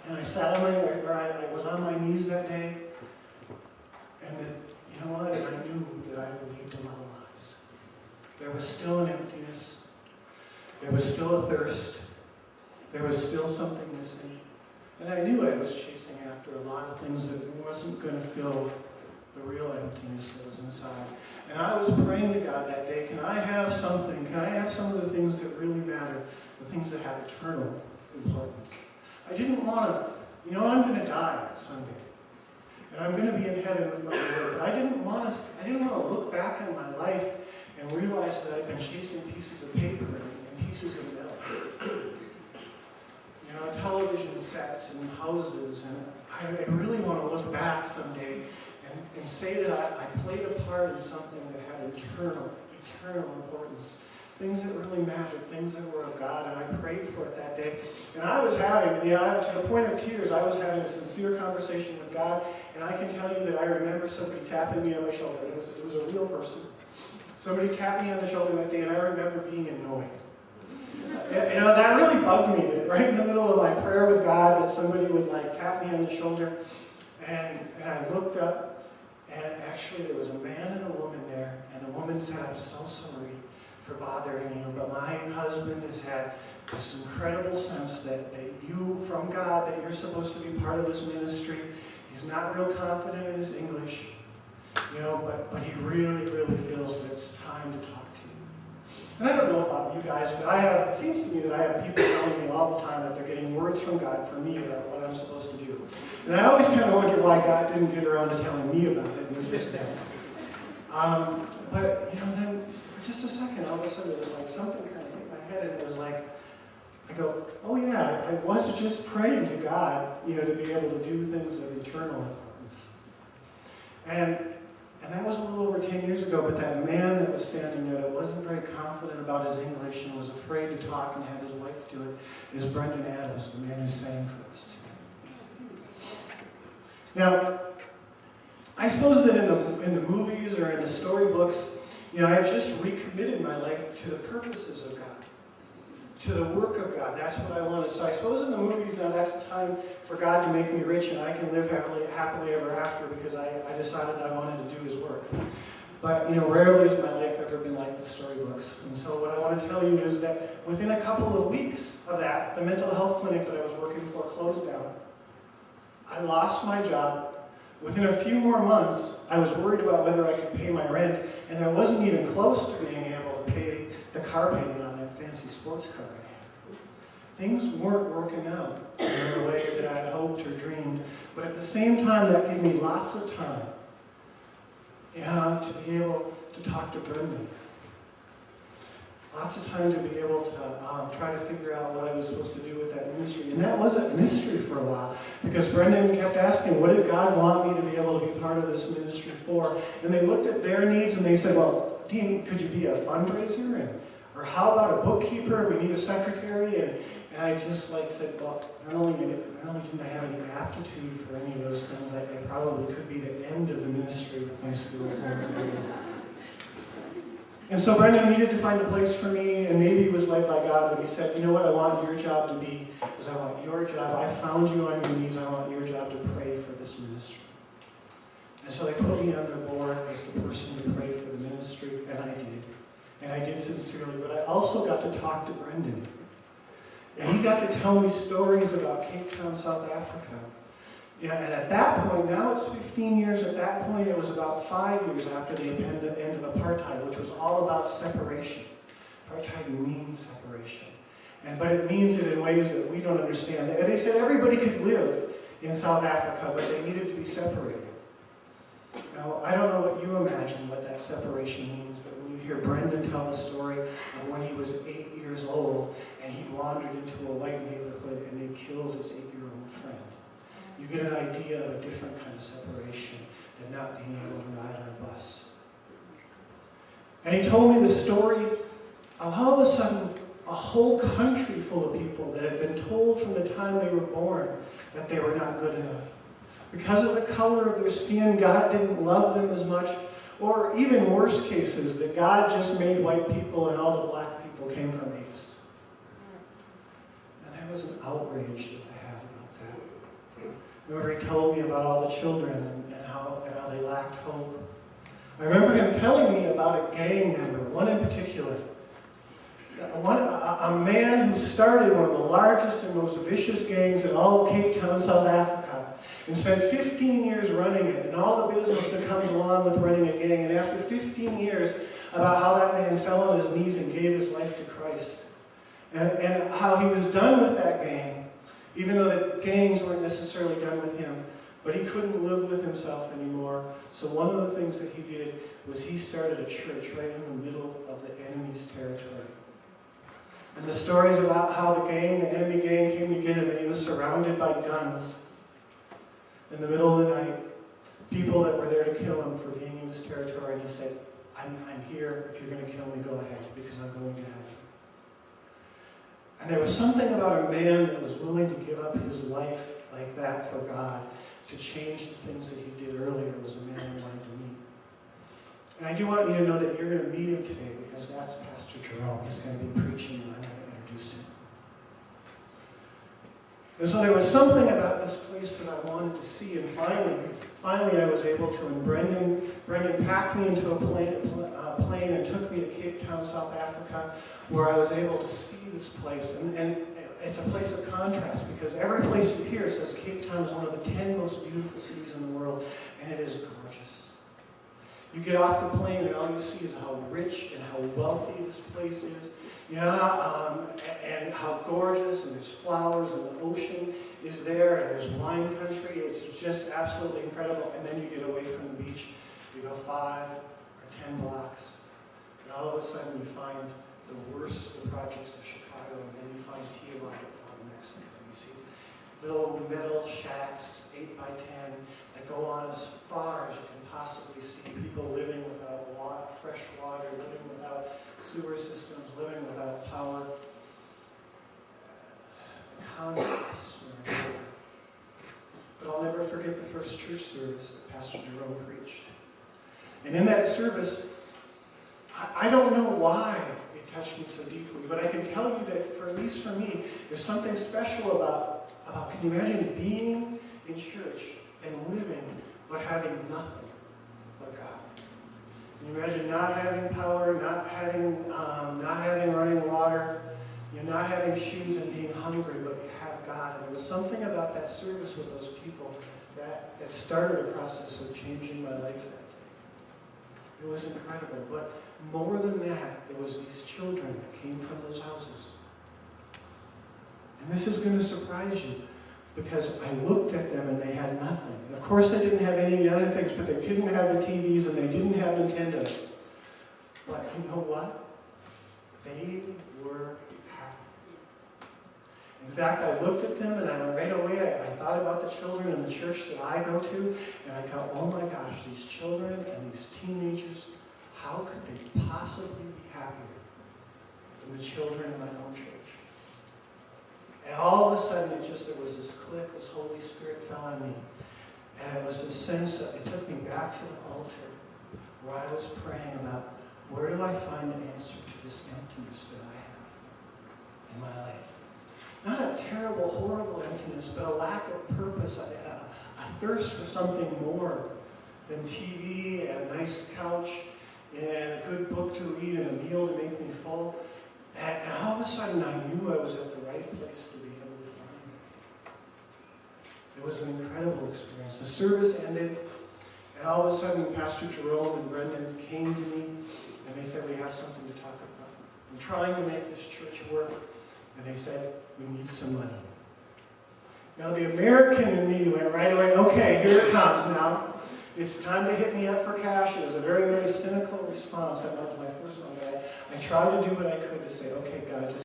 And I sat on I was on my knees that day, and then, you know what? And I knew that I believed a lot of lies. There was still an emptiness. There was still a thirst. There was still something missing. And I knew I was chasing after a lot of things that wasn't going to fill the real emptiness that was inside. And I was praying to God that day, can I have something? Can I have some of the things that really matter? The things that have eternal importance. I didn't want to, I'm going to die someday. And I'm going to be in heaven with my Lord. But I didn't want to look back on my life and realize that I've been chasing pieces of paper and pieces of metal. Television sets and houses, and I really want to look back someday and say that I played a part in something that had eternal importance. Things that really mattered, things that were of God, and I prayed for it that day. And I was having, to the point of tears, I was having a sincere conversation with God, and I can tell you that I remember somebody tapping me on my shoulder. It was a real person. Somebody tapped me on the shoulder that day, and I remember being annoyed. That really bugged me, that right in the middle of my prayer with God, that somebody would tap me on the shoulder, and I looked up, and actually there was a man and a woman there, and the woman said, I'm so sorry for bothering you, but my husband has had this incredible sense that you, from God, that you're supposed to be part of this ministry. He's not real confident in his English, but he really, really feels that it's time to talk to you. And I don't know about you guys, but it seems to me that I have people telling me all the time that they're getting words from God for me about what I'm supposed to do. And I always kind of wonder why God didn't get around to telling me about it. It was just them. But, then for just a second, all of a sudden it was like something kind of hit my head, and it was like, I go, oh yeah, I was just praying to God, to be able to do things of eternal importance. And that was a little over 10 years ago, but that man that was standing there that wasn't very confident about his English and was afraid to talk and have his wife do it is Brendan Adams, the man who sang for us today. Now, I suppose that in the movies or in the storybooks, I just recommitted my life to the purposes of God, to the work of God. That's what I wanted. So I suppose in the movies now that's the time for God to make me rich and I can live happily ever after because I decided that I wanted to do His work. But, rarely has my life ever been like the storybooks. And so what I want to tell you is that within a couple of weeks of that, the mental health clinic that I was working for closed down. I lost my job. Within a few more months, I was worried about whether I could pay my rent, and I wasn't even close to being able to pay the car payment on that fancy sports car I had. Things weren't working out in the way that I had hoped or dreamed, but at the same time, that gave me lots of time to be able to talk to Brendan. Lots of time to be able to try to figure out what I was supposed to do with that ministry. And that was a mystery for a while, because Brendan kept asking, what did God want me to be able to be part of this ministry for? And they looked at their needs and they said, well, Dean, could you be a fundraiser? Or how about a bookkeeper? We need a secretary. And I just said, well, not only didn't I have any aptitude for any of those things, I probably could be the end of the ministry with my skills and experience. And so Brendan needed to find a place for me, and maybe he was led by God, but he said, you know what I want your job to be, is I want your job, I found you on your knees, I want your job to pray for this ministry. And so they put me on their board as the person to pray for the ministry, and I did. And I did sincerely, but I also got to talk to Brendan. And he got to tell me stories about Cape Town, South Africa. Yeah, and at that point, now it's 15 years, at that point it was about 5 years after the end of apartheid, which was all about separation. Apartheid means separation. But it means it in ways that we don't understand. And they said everybody could live in South Africa, but they needed to be separated. Now, I don't know what you imagine what that separation means, but when you hear Brendan tell the story of when he was 8 years old, and he wandered into a white neighborhood and they killed his 8-year-old friend, you get an idea of a different kind of separation than not being able to ride on a bus. And he told me the story of all of a sudden a whole country full of people that had been told from the time they were born that they were not good enough. Because of the color of their skin, God didn't love them as much, or even worse cases, that God just made white people and all the black people came from apes. And there was an outrage that I had about that. Remember, he told me about all the children and how they lacked hope. I remember him telling me about a gang member, one in particular. A man who started one of the largest and most vicious gangs in all of Cape Town, South Africa, and spent 15 years running it, and all the business that comes along with running a gang. And after 15 years, about how that man fell on his knees and gave his life to Christ. And how he was done with that gang, even though the gangs weren't necessarily done with him. But he couldn't live with himself anymore. So one of the things that he did was he started a church right in the middle of the enemy's territory. And the stories about how the enemy gang came to get him, and he was surrounded by guns in the middle of the night. People that were there to kill him for being in his territory. And he said, I'm here. If you're going to kill me, go ahead, because I'm going to heaven. And there was something about a man that was willing to give up his life like that for God to change the things that he did earlier. It was a man I wanted to meet. And I do want you to know that you're going to meet him today, because that's Pastor Jerome. He's going to be preaching, and I'm going to introduce him. And so there was something about this place that I wanted to see, and finally I was able to. And Brendan packed me into a plane and took me to Cape Town, South Africa, where I was able to see this place. And it's a place of contrast, because every place you hear says Cape Town is one of the 10 most beautiful cities in the world, and it is gorgeous. You get off the plane and all you see is how rich and how wealthy this place is. And how gorgeous, and there's flowers, and the ocean is there, and there's wine country. It's just absolutely incredible. And then you get away from the beach. You go 5 or 10 blocks, and all of a sudden you find the worst of the projects of Chicago, and then you find Tijuana, Mexico. You see little metal shacks, 8 by 10, that go on as far as you can possibly see. People living without fresh water, living without sewer systems, living without power. Contrasts. But I'll never forget the first church service that Pastor Jerome preached. And in that service, I don't know why it touched me so deeply, but I can tell you that, at least for me, there's something special about can you imagine being in church and living, but having nothing but God? Can you imagine not having power, not having running water, not having shoes and being hungry, but you have God? And there was something about that service with those people that started a process of changing my life that day. It was incredible. But more than that, it was these children that came from those houses. And this is going to surprise you, because I looked at them and they had nothing. Of course they didn't have any other things, but they didn't have the TVs and they didn't have Nintendos. But you know what? They were happy. In fact, I looked at them and right away I thought about the children in the church that I go to, and I thought, oh my gosh, these children and these teenagers, how could they possibly be happier than the children in my own church? And all of a sudden, there was this click, this Holy Spirit fell on me. And it was this sense of, it took me back to the altar, where I was praying about, where do I find an answer to this emptiness that I have in my life? Not a terrible, horrible emptiness, but a lack of purpose, a thirst for something more than TV and a nice couch and a good book to read and a meal to make me full. And all of a sudden, I knew I was at the right place to be able to find it. It was an incredible experience. The service ended, and all of a sudden, Pastor Jerome and Brendan came to me, and they said, we have something to talk about. I'm trying to make this church work, and they said, we need some money. Now, the American in me went right away, okay, here it comes now. It's time to hit me up for cash. It was a very, very cynical response. That was my first one. But I tried to do what I could to say, okay, God, just